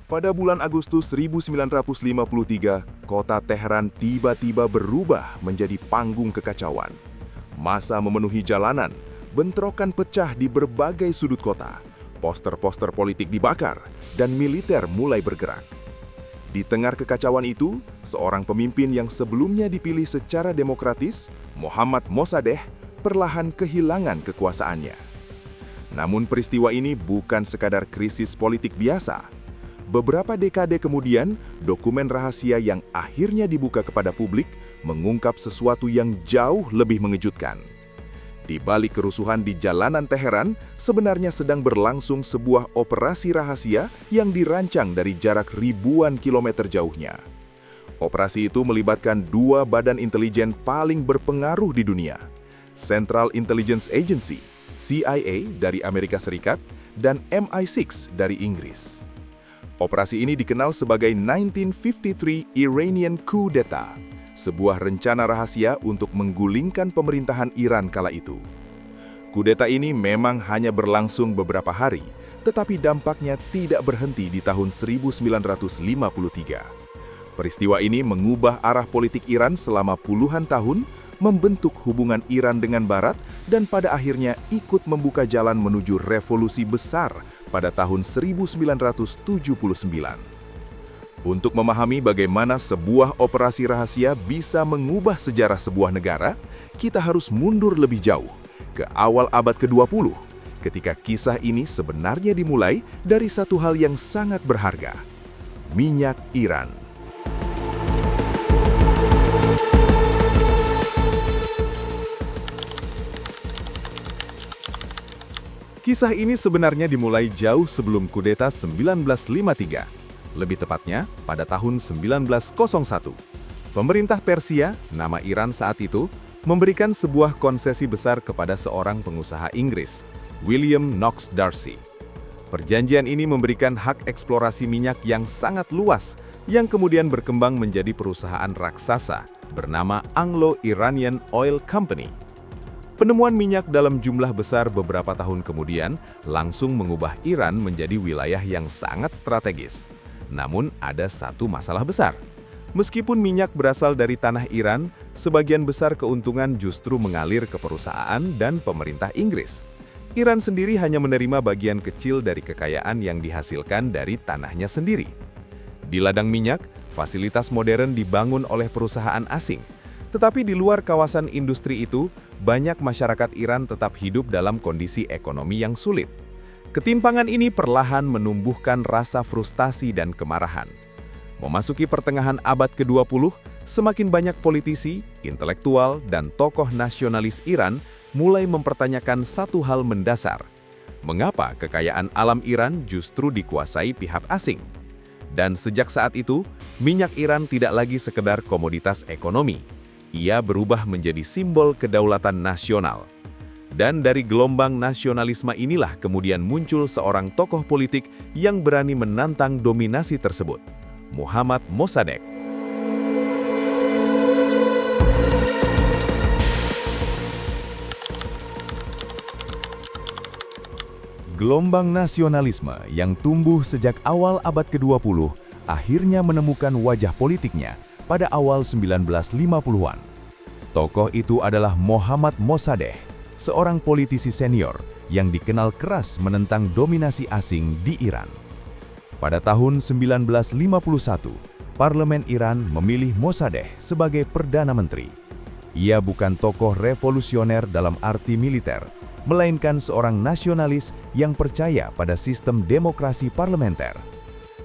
Pada bulan Agustus 1953, kota Teheran tiba-tiba berubah menjadi panggung kekacauan. Massa memenuhi jalanan, bentrokan pecah di berbagai sudut kota, poster-poster politik dibakar, dan militer mulai bergerak. Di tengah kekacauan itu, seorang pemimpin yang sebelumnya dipilih secara demokratis, Mohammad Mossadegh, perlahan kehilangan kekuasaannya. Namun peristiwa ini bukan sekadar krisis politik biasa. Beberapa dekade kemudian, dokumen rahasia yang akhirnya dibuka kepada publik mengungkap sesuatu yang jauh lebih mengejutkan. Di balik kerusuhan di jalanan Teheran, sebenarnya sedang berlangsung sebuah operasi rahasia yang dirancang dari jarak ribuan kilometer jauhnya. Operasi itu melibatkan dua badan intelijen paling berpengaruh di dunia, Central Intelligence Agency, CIA dari Amerika Serikat, dan MI6 dari Inggris. Operasi ini dikenal sebagai 1953 Iranian Coup d'etat, sebuah rencana rahasia untuk menggulingkan pemerintahan Iran kala itu. Kudeta ini memang hanya berlangsung beberapa hari, tetapi dampaknya tidak berhenti di tahun 1953. Peristiwa ini mengubah arah politik Iran selama puluhan tahun, membentuk hubungan Iran dengan Barat, dan pada akhirnya ikut membuka jalan menuju revolusi besar pada tahun 1979. Untuk memahami bagaimana sebuah operasi rahasia bisa mengubah sejarah sebuah negara, kita harus mundur lebih jauh, ke awal abad ke-20, ketika kisah ini sebenarnya dimulai dari satu hal yang sangat berharga: minyak Iran. Kisah ini sebenarnya dimulai jauh sebelum kudeta 1953. Lebih tepatnya, pada tahun 1901. Pemerintah Persia, nama Iran saat itu, memberikan sebuah konsesi besar kepada seorang pengusaha Inggris, William Knox Darcy. Perjanjian ini memberikan hak eksplorasi minyak yang sangat luas, yang kemudian berkembang menjadi perusahaan raksasa bernama Anglo-Iranian Oil Company. Penemuan minyak dalam jumlah besar beberapa tahun kemudian langsung mengubah Iran menjadi wilayah yang sangat strategis. Namun ada satu masalah besar. Meskipun minyak berasal dari tanah Iran, sebagian besar keuntungan justru mengalir ke perusahaan dan pemerintah Inggris. Iran sendiri hanya menerima bagian kecil dari kekayaan yang dihasilkan dari tanahnya sendiri. Di ladang minyak, fasilitas modern dibangun oleh perusahaan asing. Tetapi di luar kawasan industri itu, banyak masyarakat Iran tetap hidup dalam kondisi ekonomi yang sulit. Ketimpangan ini perlahan menumbuhkan rasa frustasi dan kemarahan. Memasuki pertengahan abad ke-20, semakin banyak politisi, intelektual, dan tokoh nasionalis Iran mulai mempertanyakan satu hal mendasar. Mengapa kekayaan alam Iran justru dikuasai pihak asing? Dan sejak saat itu, minyak Iran tidak lagi sekedar komoditas ekonomi. Ia berubah menjadi simbol kedaulatan nasional. Dan dari gelombang nasionalisme inilah kemudian muncul seorang tokoh politik yang berani menantang dominasi tersebut, Mohammad Mossadegh. Gelombang nasionalisme yang tumbuh sejak awal abad ke-20 akhirnya menemukan wajah politiknya pada awal 1950-an. Tokoh itu adalah Mohammad Mossadegh, seorang politisi senior yang dikenal keras menentang dominasi asing di Iran. Pada tahun 1951, Parlemen Iran memilih Mossadegh sebagai Perdana Menteri. Ia bukan tokoh revolusioner dalam arti militer, melainkan seorang nasionalis yang percaya pada sistem demokrasi parlementer.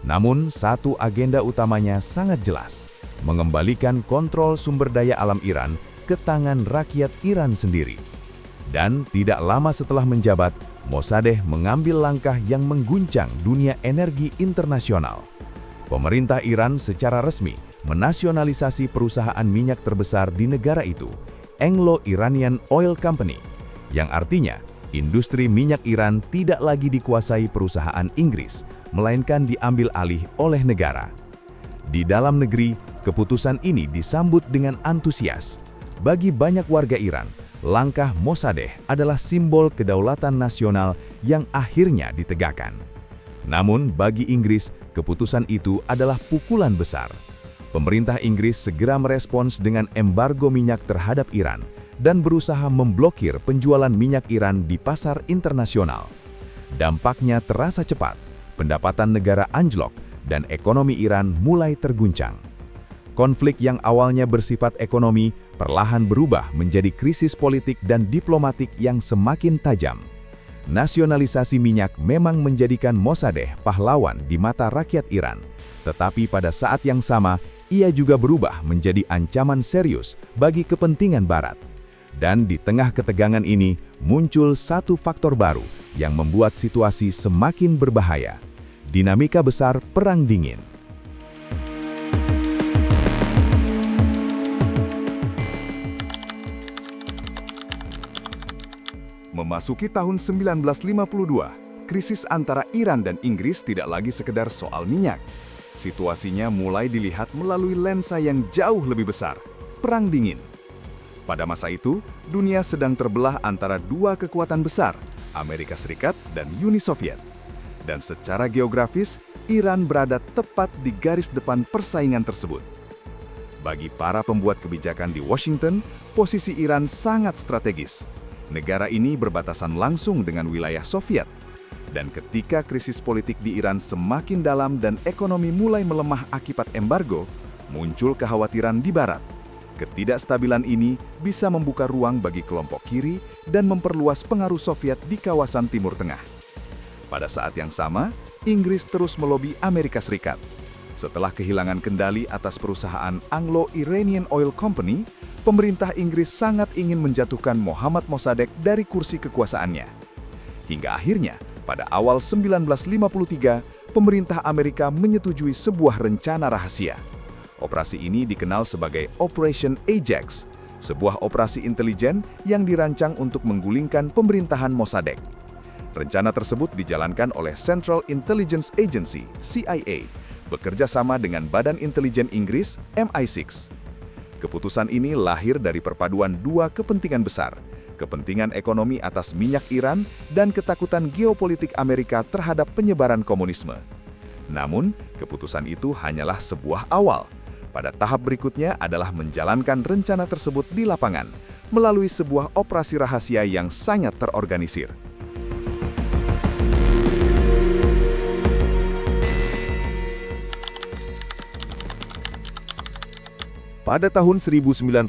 Namun, satu agenda utamanya sangat jelas: mengembalikan kontrol sumber daya alam Iran ke tangan rakyat Iran sendiri. Dan tidak lama setelah menjabat, Mossadegh mengambil langkah yang mengguncang dunia energi internasional. Pemerintah Iran secara resmi menasionalisasi perusahaan minyak terbesar di negara itu, Anglo-Iranian Oil Company, yang artinya industri minyak Iran tidak lagi dikuasai perusahaan Inggris, melainkan diambil alih oleh negara. Di dalam negeri, keputusan ini disambut dengan antusias. Bagi banyak warga Iran, langkah Mossadegh adalah simbol kedaulatan nasional yang akhirnya ditegakkan. Namun bagi Inggris, keputusan itu adalah pukulan besar. Pemerintah Inggris segera merespons dengan embargo minyak terhadap Iran dan berusaha memblokir penjualan minyak Iran di pasar internasional. Dampaknya terasa cepat, pendapatan negara anjlok, dan ekonomi Iran mulai terguncang. Konflik yang awalnya bersifat ekonomi perlahan berubah menjadi krisis politik dan diplomatik yang semakin tajam. Nasionalisasi minyak memang menjadikan Mossadegh pahlawan di mata rakyat Iran, tetapi pada saat yang sama ia juga berubah menjadi ancaman serius bagi kepentingan Barat. Dan di tengah ketegangan ini muncul satu faktor baru yang membuat situasi semakin berbahaya: dinamika besar Perang Dingin. Memasuki tahun 1952, krisis antara Iran dan Inggris tidak lagi sekedar soal minyak. Situasinya mulai dilihat melalui lensa yang jauh lebih besar, Perang Dingin. Pada masa itu, dunia sedang terbelah antara dua kekuatan besar, Amerika Serikat dan Uni Soviet. Dan secara geografis, Iran berada tepat di garis depan persaingan tersebut. Bagi para pembuat kebijakan di Washington, posisi Iran sangat strategis. Negara ini berbatasan langsung dengan wilayah Soviet. Dan ketika krisis politik di Iran semakin dalam dan ekonomi mulai melemah akibat embargo, muncul kekhawatiran di Barat. Ketidakstabilan ini bisa membuka ruang bagi kelompok kiri dan memperluas pengaruh Soviet di kawasan Timur Tengah. Pada saat yang sama, Inggris terus melobi Amerika Serikat. Setelah kehilangan kendali atas perusahaan Anglo-Iranian Oil Company, pemerintah Inggris sangat ingin menjatuhkan Mohammad Mossadegh dari kursi kekuasaannya. Hingga akhirnya, pada awal 1953, pemerintah Amerika menyetujui sebuah rencana rahasia. Operasi ini dikenal sebagai Operation Ajax, sebuah operasi intelijen yang dirancang untuk menggulingkan pemerintahan Mossadegh. Rencana tersebut dijalankan oleh Central Intelligence Agency, CIA, bekerja sama dengan Badan Intelijen Inggris, MI6. Keputusan ini lahir dari perpaduan dua kepentingan besar, kepentingan ekonomi atas minyak Iran dan ketakutan geopolitik Amerika terhadap penyebaran komunisme. Namun, keputusan itu hanyalah sebuah awal. Pada tahap berikutnya adalah menjalankan rencana tersebut di lapangan, melalui sebuah operasi rahasia yang sangat terorganisir. Pada tahun 1953,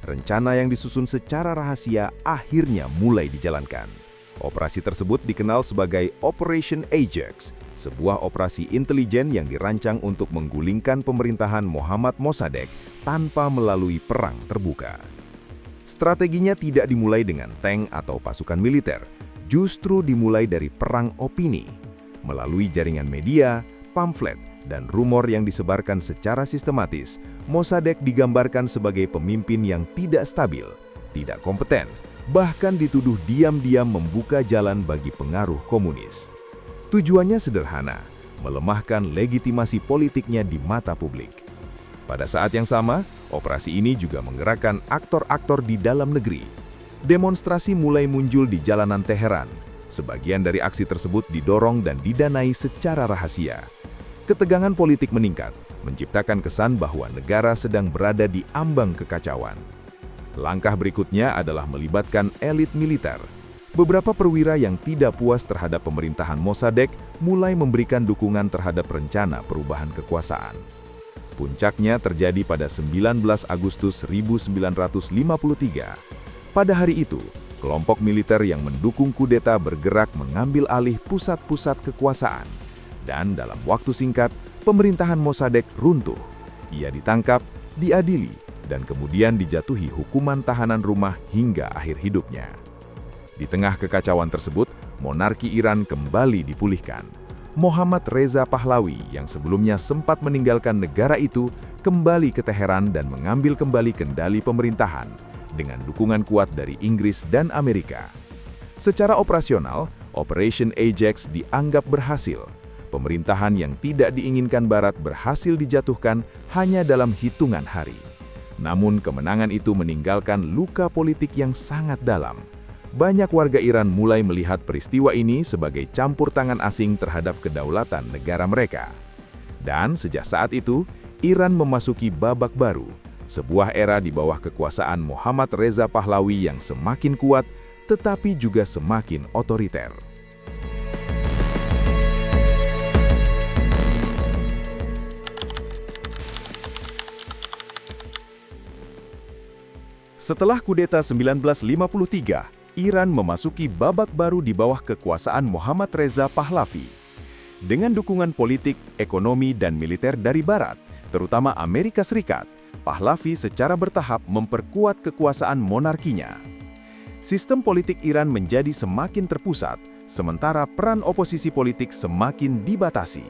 rencana yang disusun secara rahasia akhirnya mulai dijalankan. Operasi tersebut dikenal sebagai Operation Ajax, sebuah operasi intelijen yang dirancang untuk menggulingkan pemerintahan Mohammad Mossadegh tanpa melalui perang terbuka. Strateginya tidak dimulai dengan tank atau pasukan militer, justru dimulai dari perang opini. Melalui jaringan media, pamflet, dan rumor yang disebarkan secara sistematis, Mossadegh digambarkan sebagai pemimpin yang tidak stabil, tidak kompeten, bahkan dituduh diam-diam membuka jalan bagi pengaruh komunis. Tujuannya sederhana, melemahkan legitimasi politiknya di mata publik. Pada saat yang sama, operasi ini juga menggerakkan aktor-aktor di dalam negeri. Demonstrasi mulai muncul di jalanan Teheran. Sebagian dari aksi tersebut didorong dan didanai secara rahasia. Ketegangan politik meningkat, menciptakan kesan bahwa negara sedang berada di ambang kekacauan. Langkah berikutnya adalah melibatkan elit militer. Beberapa perwira yang tidak puas terhadap pemerintahan Mossadegh mulai memberikan dukungan terhadap rencana perubahan kekuasaan. Puncaknya terjadi pada 19 Agustus 1953. Pada hari itu, kelompok militer yang mendukung kudeta bergerak mengambil alih pusat-pusat kekuasaan. Dan dalam waktu singkat, pemerintahan Mossadegh runtuh. Ia ditangkap, diadili, dan kemudian dijatuhi hukuman tahanan rumah hingga akhir hidupnya. Di tengah kekacauan tersebut, monarki Iran kembali dipulihkan. Mohammad Reza Pahlavi yang sebelumnya sempat meninggalkan negara itu kembali ke Teheran dan mengambil kembali kendali pemerintahan dengan dukungan kuat dari Inggris dan Amerika. Secara operasional, Operation Ajax dianggap berhasil. Pemerintahan yang tidak diinginkan Barat berhasil dijatuhkan hanya dalam hitungan hari. Namun kemenangan itu meninggalkan luka politik yang sangat dalam. banyak warga Iran mulai melihat peristiwa ini sebagai campur tangan asing terhadap kedaulatan negara mereka. Dan sejak saat itu, Iran memasuki babak baru, sebuah era di bawah kekuasaan Mohammad Reza Pahlavi yang semakin kuat, tetapi juga semakin otoriter. Setelah kudeta 1953, Iran memasuki babak baru di bawah kekuasaan Mohammad Reza Pahlavi. Dengan dukungan politik, ekonomi, dan militer dari Barat, terutama Amerika Serikat, Pahlavi secara bertahap memperkuat kekuasaan monarkinya. Sistem politik Iran menjadi semakin terpusat, sementara peran oposisi politik semakin dibatasi.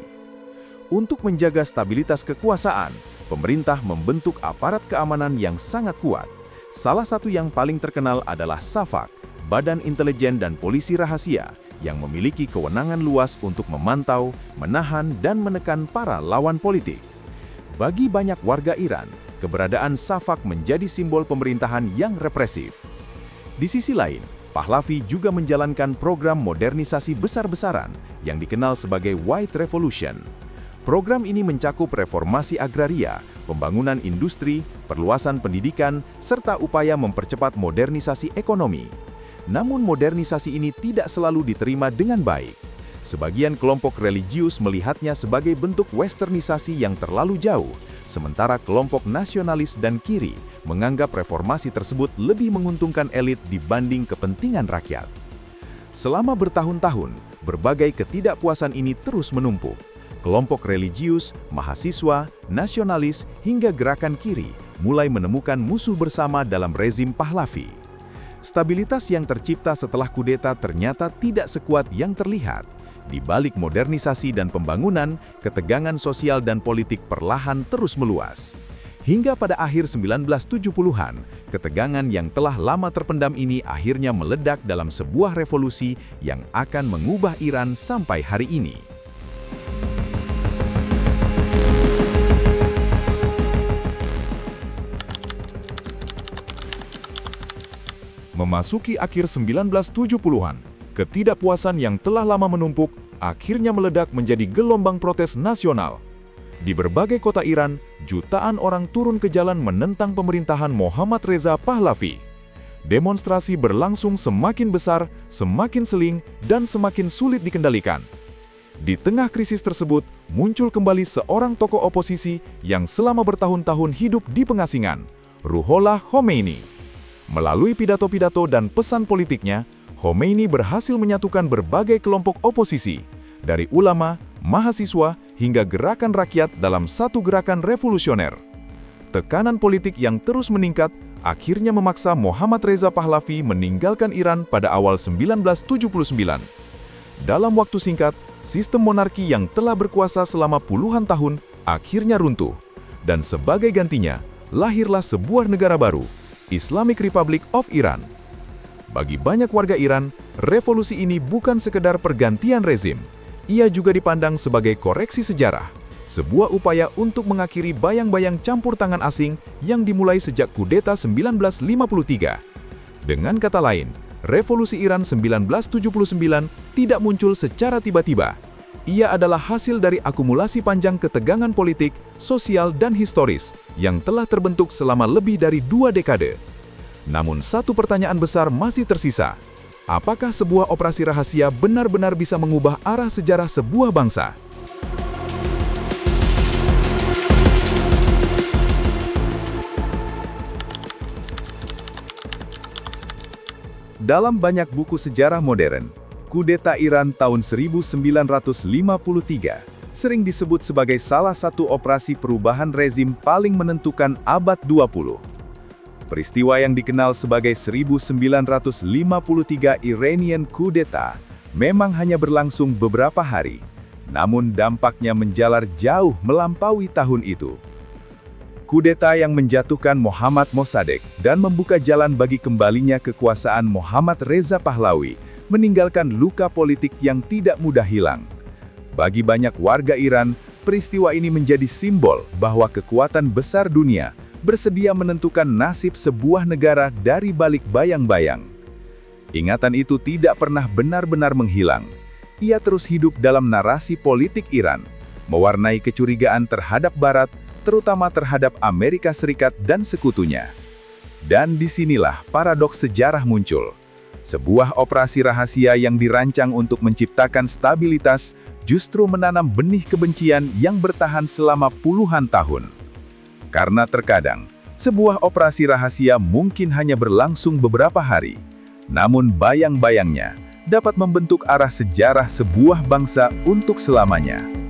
Untuk menjaga stabilitas kekuasaan, pemerintah membentuk aparat keamanan yang sangat kuat. Salah satu yang paling terkenal adalah Safak, Badan Intelijen dan Polisi Rahasia, yang memiliki kewenangan luas untuk memantau, menahan, dan menekan para lawan politik. Bagi banyak warga Iran, keberadaan Safak menjadi simbol pemerintahan yang represif. Di sisi lain, Pahlavi juga menjalankan program modernisasi besar-besaran yang dikenal sebagai White Revolution. Program ini mencakup reformasi agraria, pembangunan industri, perluasan pendidikan, serta upaya mempercepat modernisasi ekonomi. Namun modernisasi ini tidak selalu diterima dengan baik. Sebagian kelompok religius melihatnya sebagai bentuk westernisasi yang terlalu jauh, sementara kelompok nasionalis dan kiri menganggap reformasi tersebut lebih menguntungkan elit dibanding kepentingan rakyat. Selama bertahun-tahun, berbagai ketidakpuasan ini terus menumpuk. Kelompok religius, mahasiswa, nasionalis, hingga gerakan kiri mulai menemukan musuh bersama dalam rezim Pahlavi. Stabilitas yang tercipta setelah kudeta ternyata tidak sekuat yang terlihat. Di balik modernisasi dan pembangunan, ketegangan sosial dan politik perlahan terus meluas. Hingga pada akhir 1970-an, ketegangan yang telah lama terpendam ini akhirnya meledak dalam sebuah revolusi yang akan mengubah Iran sampai hari ini. Memasuki akhir 1970-an, ketidakpuasan yang telah lama menumpuk akhirnya meledak menjadi gelombang protes nasional. Di berbagai kota Iran, jutaan orang turun ke jalan menentang pemerintahan Mohammad Reza Pahlavi. Demonstrasi berlangsung semakin besar, semakin seling, dan semakin sulit dikendalikan. Di tengah krisis tersebut, muncul kembali seorang tokoh oposisi yang selama bertahun-tahun hidup di pengasingan, Ruhollah Khomeini. Melalui pidato-pidato dan pesan politiknya, Khomeini berhasil menyatukan berbagai kelompok oposisi, dari ulama, mahasiswa, hingga gerakan rakyat dalam satu gerakan revolusioner. Tekanan politik yang terus meningkat akhirnya memaksa Mohammad Reza Pahlavi meninggalkan Iran pada awal 1979. Dalam waktu singkat, sistem monarki yang telah berkuasa selama puluhan tahun akhirnya runtuh, dan sebagai gantinya, lahirlah sebuah negara baru, Islamic Republic of Iran. Bagi banyak warga Iran, revolusi ini bukan sekedar pergantian rezim. Ia juga dipandang sebagai koreksi sejarah, sebuah upaya untuk mengakhiri bayang-bayang campur tangan asing yang dimulai sejak kudeta 1953. Dengan kata lain, revolusi Iran 1979 tidak muncul secara tiba-tiba. Ia adalah hasil dari akumulasi panjang ketegangan politik, sosial, dan historis yang telah terbentuk selama lebih dari 2 dekade. Namun satu pertanyaan besar masih tersisa. Apakah sebuah operasi rahasia benar-benar bisa mengubah arah sejarah sebuah bangsa? Dalam banyak buku sejarah modern, kudeta Iran tahun 1953 sering disebut sebagai salah satu operasi perubahan rezim paling menentukan abad 20. Peristiwa yang dikenal sebagai 1953 Iranian Coup d'etat memang hanya berlangsung beberapa hari, namun dampaknya menjalar jauh melampaui tahun itu. Kudeta yang menjatuhkan Mohammad Mossadegh dan membuka jalan bagi kembalinya kekuasaan Mohammad Reza Pahlavi meninggalkan luka politik yang tidak mudah hilang. Bagi banyak warga Iran, peristiwa ini menjadi simbol bahwa kekuatan besar dunia bersedia menentukan nasib sebuah negara dari balik bayang-bayang. Ingatan itu tidak pernah benar-benar menghilang. Ia terus hidup dalam narasi politik Iran, mewarnai kecurigaan terhadap Barat, terutama terhadap Amerika Serikat dan sekutunya. Dan disinilah paradoks sejarah muncul. Sebuah operasi rahasia yang dirancang untuk menciptakan stabilitas justru menanam benih kebencian yang bertahan selama puluhan tahun. Karena terkadang, sebuah operasi rahasia mungkin hanya berlangsung beberapa hari, namun bayang-bayangnya dapat membentuk arah sejarah sebuah bangsa untuk selamanya.